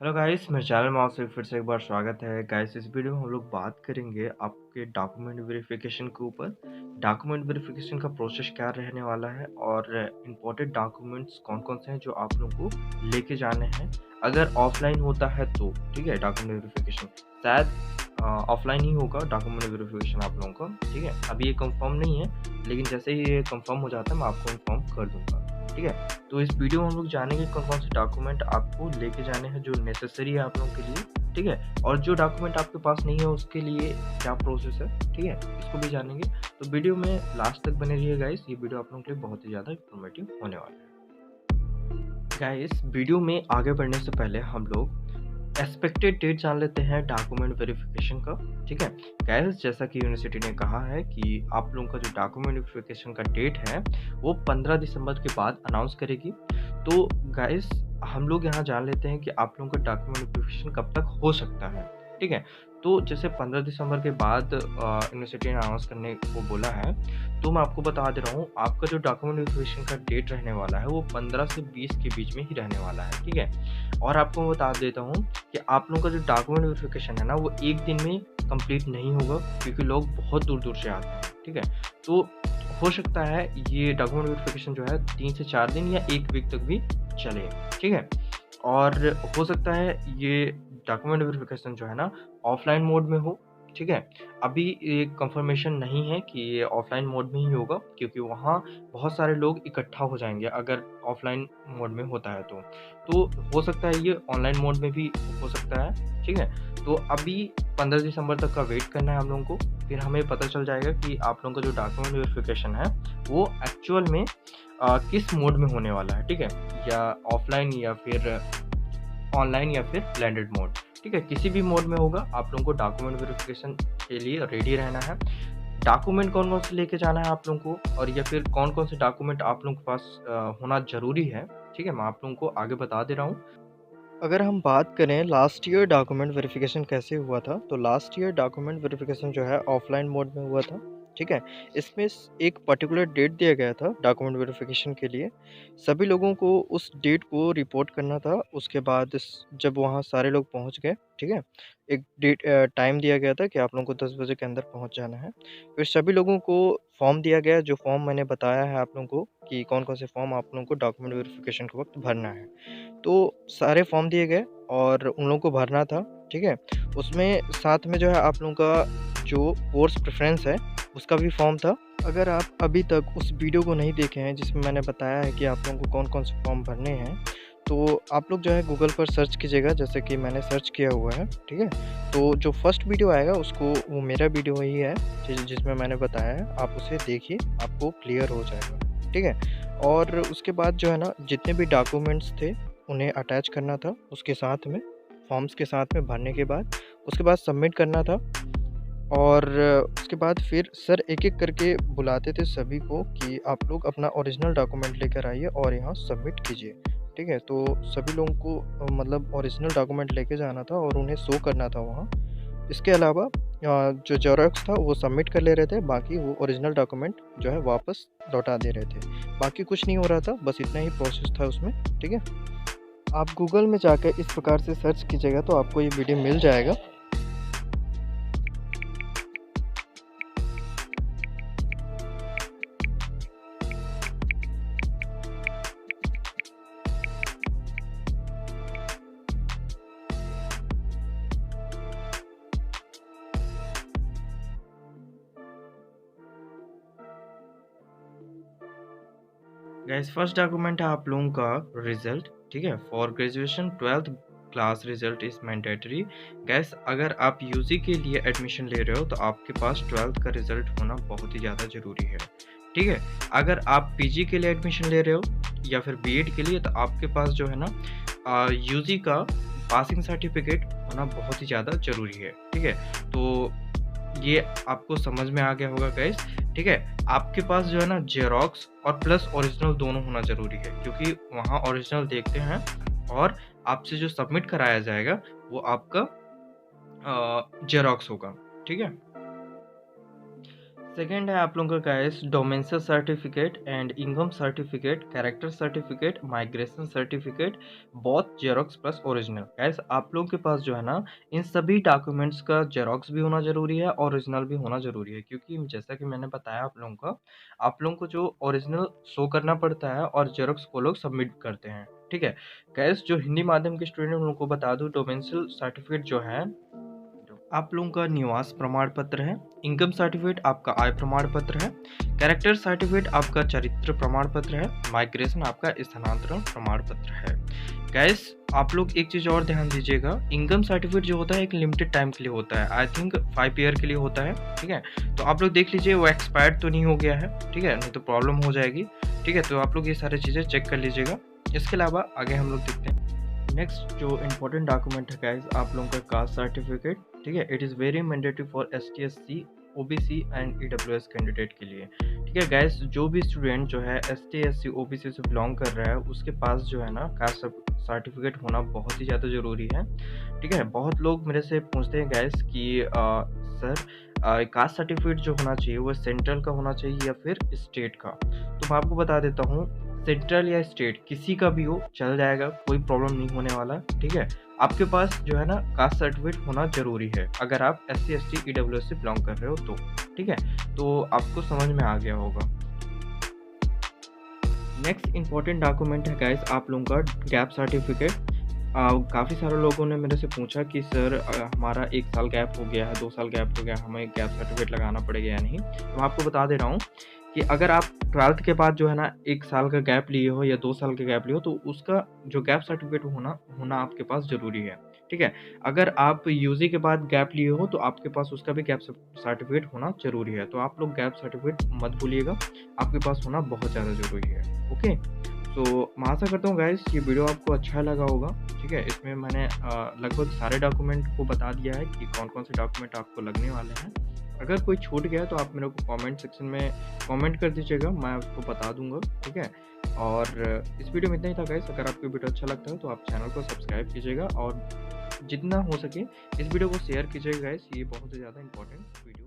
Hello guys, मेरे channel में आपसे फिर से एक बार स्वागत है। गाइस, इस वीडियो में हम लोग बात करेंगे आपके डॉक्यूमेंट वेरिफिकेशन के ऊपर। डॉक्यूमेंट वेरिफिकेशन का प्रोसेस क्या रहने वाला है और इम्पोर्टेंट डॉक्यूमेंट्स कौन-कौन से हैं जो आप लोगों को लेके जाने हैं। अगर ऑफलाइन होता है तो ठीक है, डॉक्यूमेंट वेरिफिकेशन शायद ऑफलाइन ही होगा डॉक्यूमेंट वेरिफिकेशन आप लोगों का, ठीक है। अभी ये कंफर्म नहीं है, लेकिन जैसे ही ये कंफर्म हो जाता है मैं आपको इन्फॉर्म कर दूँगा, ठीक है। तो इस वीडियो में हम लोग जानेंगे कौन-कौन से डॉक्यूमेंट आपको लेके जाने हैं जो नेसेसरी है आप लोगों के लिए, ठीक है? और जो डॉक्यूमेंट आपके पास नहीं है उसके लिए क्या प्रोसेस है, ठीक है? इसको भी जानेंगे। तो वीडियो में लास्ट तक बने रहिए गाइस, ये वीडियो आप लोगों के लिए बहुत ही ज़्यादा इन्फॉर्मेटिव होने वाला है। गाइस, वीडियो में आगे बढ़ने से पहले हम लोग एक्सपेक्टेड डेट जान लेते हैं डॉक्यूमेंट वेरिफिकेशन का, ठीक है? गाइस, जैसा कि यूनिवर्सिटी ने कहा है कि आप लोगों का जो डॉक्यूमेंट वेरिफिकेशन का डेट है, वो 15 दिसंबर के बाद अनाउंस करेगी। तो गाइस, हम लोग यहाँ जान लेते हैं कि आप लोगों का डॉक्यूमेंट वेरिफिकेशन कब तक हो सकता है, ठीक है? तो जैसे 15 दिसंबर के बाद यूनिवर्सिटी ने अनाउंस करने को बोला है, तो मैं आपको बता दे रहा हूँ, आपका जो डॉक्यूमेंट वेरिफिकेशन का डेट रहने वाला है, वो 15 से 20 के बीच में ही रहने वाला है, ठीक है? और आपको मैं बता देता हूँ कि आप लोगों का जो डॉक्यूमेंट वेरिफिकेशन है ना, वो 1 दिन में कंप्लीट नहीं होगा क्योंकि लोग बहुत दूर-दूर से आते हैं, ठीक है? तो हो सकता है ये डॉक्यूमेंट वेरिफिकेशन जो है 3 से 4 दिन या 1 वीक तक भी चले, ठीक है? और हो सकता है ये डॉक्यूमेंट वेरिफिकेशन जो है ना ऑफ़लाइन मोड में हो, ठीक है? अभी ये कन्फर्मेशन नहीं है कि ये ऑफ़लाइन मोड में ही होगा क्योंकि वहाँ बहुत सारे लोग इकट्ठा हो जाएँगे अगर ऑफ़लाइन मोड में होता है तो। तो हो सकता है ये ऑनलाइन मोड में भी हो सकता है, ठीक है? तो अभी 15 दिसंबर तक का वेट करना है हम लोगों को, फिर हमें पता चल जाएगा कि आप लोगों का जो डॉक्यूमेंट वेरिफिकेशन है, वो एक्चुअल में किस मोड में होने वाला है, ठीक है? या ऑफ़लाइन या फिर ऑनलाइन या फिर ब्लेंडेड मोड, ठीक है? किसी भी मोड में होगा, आप लोगों को डॉक्यूमेंट वेरिफिकेशन के लिए रेडी रहना है। डॉक्यूमेंट कौन-कौन से लेके जाना है आप लोगों को और या फिर कौन-कौन से डॉक्यूमेंट आप लोगों के पास होना ज़रूरी है, ठीक है? मैं आप लोगों को आगे बता दे रहा हूँ। अगर हम बात करें लास्ट ईयर डॉक्यूमेंट वेरिफिकेशन कैसे हुआ था, तो लास्ट ईयर डॉक्यूमेंट वेरिफिकेशन जो है ऑफ़लाइन मोड में हुआ था, ठीक है? इसमें एक पर्टिकुलर डेट दिया गया था डॉक्यूमेंट वेरिफिकेशन के लिए। सभी लोगों को उस डेट को रिपोर्ट करना था, उसके बाद जब वहाँ सारे लोग पहुँच गए, ठीक है? एक टाइम दिया गया था कि आप लोगों को 10 बजे के अंदर पहुँच जाना है। फिर सभी लोगों को फॉर्म दिया गया, जो फॉर्म मैंने बताया है आप लोगों को कि कौन-कौन से फॉर्म आप लोगों को डॉक्यूमेंट वेरिफिकेशन के वक़्त भरना है। तो सारे फॉर्म दिए गए और उन लोगों को भरना था, ठीक है? उसमें साथ में जो है आप लोगों का जो कोर्स प्रेफ़रेंस है, उसका भी फॉर्म था। अगर आप अभी तक उस वीडियो को नहीं देखे हैं जिसमें मैंने बताया है कि आप लोगों को कौन-कौन से फॉर्म भरने हैं, तो आप लोग जो है गूगल पर सर्च कीजिएगा जैसे कि मैंने सर्च किया हुआ है, ठीक है? तो जो फर्स्ट वीडियो आएगा उसको वो मेरा वीडियो ही है जिसमें मैंने बताया है, आप उसे देखिए, आपको क्लियर हो जाएगा, ठीक है? और उसके बाद जो है ना जितने भी डॉक्यूमेंट्स थे, उन्हें अटैच करना था उसके साथ में, फॉर्म्स के साथ में भरने के बाद, उसके बाद सबमिट करना था और उसके बाद फिर सर एक-एक करके बुलाते थे सभी को कि आप लोग अपना ओरिजिनल डॉक्यूमेंट लेकर आइए और यहाँ सबमिट कीजिए, ठीक है? तो सभी लोगों को मतलब ओरिजिनल डॉक्यूमेंट लेके जाना था और उन्हें शो करना था वहाँ। इसके अलावा जो ज़ेरॉक्स था वो सबमिट कर ले रहे थे, बाकी वो ओरिजिनल डॉक्यूमेंट जो है वापस लौटा दे रहे थे। बाकी कुछ नहीं हो रहा था, बस इतना ही प्रोसेस था उसमें, ठीक है? आप गूगल में जाकर इस प्रकार से सर्च कीजिएगा तो आपको ये वीडियो मिल जाएगा। गाइस, फर्स्ट डॉक्यूमेंट है आप लोगों का रिजल्ट, ठीक है? For graduation 12th class result is mandatory. Guys, अगर आप यूजी के लिए एडमिशन ले रहे हो तो आपके पास 12th का रिजल्ट होना बहुत ही ज़्यादा ज़रूरी है, ठीक है? अगर आप पीजी के लिए एडमिशन ले रहे हो या फिर बीएड के लिए तो आपके पास जो है ना यूजी का पासिंग सर्टिफिकेट होना बहुत ही ज़्यादा ज़रूरी है, ठीक है? तो ये आपको समझ में आ गया होगा गाइस, ठीक है? आपके पास जो है ना ज़ेरॉक्स और प्लस ओरिजिनल दोनों होना ज़रूरी है क्योंकि वहाँ ओरिजिनल देखते हैं और आपसे जो सबमिट कराया जाएगा वो आपका ज़ेरॉक्स होगा, ठीक है? सेकंड है आप लोगों का guys domicile certificate and income certificate, character certificate, migration certificate, both xerox plus original. Guys आप लोगों के पास जो है ना इन सभी डॉक्यूमेंट्स का जेरोक्स भी होना ज़रूरी है और ओरिजिनल भी होना ज़रूरी है, क्योंकि जैसा कि मैंने बताया आप लोगों को जो ओरिजिनल शो करना पड़ता है और जेरोक्स वो लोग सबमिट करते हैं। ठीक है गाइस, जो हिंदी माध्यम के स्टूडेंट उन लोगों को बता दूं, डोमेंसल सर्टिफिकेट जो है आप लोगों का निवास प्रमाण पत्र है, इनकम सर्टिफिकेट आपका आय प्रमाण पत्र है, कैरेक्टर सर्टिफिकेट आपका चरित्र प्रमाण पत्र है, माइग्रेशन आपका स्थानांतरण प्रमाण पत्र है। गैस आप लोग एक चीज़ और ध्यान दीजिएगा, इनकम सर्टिफिकेट जो होता है एक लिमिटेड टाइम के लिए होता है, आई थिंक 5 ईयर के लिए होता है। ठीक है, तो आप लोग देख लीजिए वो एक्सपायर्ड तो नहीं हो गया है, ठीक है, नहीं तो प्रॉब्लम हो जाएगी। ठीक है, तो आप लोग ये सारी चीज़ें चेक कर लीजिएगा। इसके अलावा आगे हम लोग देखते हैं नेक्स्ट जो इम्पोर्टेंट डॉक्यूमेंट है गाइस आप लोगों का कास्ट सर्टिफिकेट। ठीक है, it is very mandatory for ST SC OBC and EWS candidate के लिए। ठीक है गाइस, जो भी स्टूडेंट जो है ST SC OBC से बिलोंग कर रहा है उसके पास जो है ना कास्ट सर्टिफिकेट होना बहुत ही ज़्यादा ज़रूरी है। ठीक है, बहुत लोग मेरे से पूछते हैं गाइस कि सर कास्ट सर्टिफिकेट जो होना चाहिए वो सेंट्रल का होना चाहिए या फिर स्टेट का। तो मैं आपको बता देता हूँ, सेंट्रल या स्टेट किसी का भी हो चल जाएगा, कोई प्रॉब्लम नहीं होने वाला। ठीक है, आपके पास जो है ना कास्ट सर्टिफिकेट होना ज़रूरी है अगर आप SC ST EWS से बिलोंग कर रहे हो तो। ठीक है, तो आपको समझ में आ गया होगा। नेक्स्ट इंपॉर्टेंट डॉक्यूमेंट है गाइस आप लोगों का गैप सर्टिफिकेट। काफ़ी सारे लोगों ने मेरे से पूछा कि सर हमारा 1 साल गैप हो गया है, 2 साल गैप हो गया, हमें गैप सर्टिफिकेट लगाना पड़ेगा या नहीं। तो मैं आपको बता दे रहा हूँ कि अगर आप 12th के बाद जो है ना 1 साल का गैप लिए हो या 2 साल का गैप लिए हो तो उसका जो गैप सर्टिफिकेट होना आपके पास ज़रूरी है। ठीक है, अगर आप UG के बाद गैप लिए हो तो आपके पास उसका भी गैप सर्टिफिकेट होना ज़रूरी है। तो आप लोग गैप सर्टिफिकेट मत भूलिएगा, आपके पास होना बहुत ज़्यादा ज़रूरी है। ओके, तो मैं आशा करता हूँ गाइस ये वीडियो आपको अच्छा लगा होगा। ठीक है, इसमें मैंने लगभग सारे डॉक्यूमेंट को बता दिया है कि कौन-कौन से डॉक्यूमेंट आपको लगने वाले हैं। अगर कोई छूट गया तो आप मेरे को कमेंट सेक्शन में कमेंट कर दीजिएगा, मैं आपको बता दूँगा। ठीक है, और इस वीडियो में इतना ही था गाइस। अगर आपको वीडियो अच्छा लगता है तो आप चैनल को सब्सक्राइब कीजिएगा और जितना हो सके इस वीडियो को शेयर कीजिएगा गाइस, ये बहुत ही ज़्यादा इंपॉर्टेंट वीडियो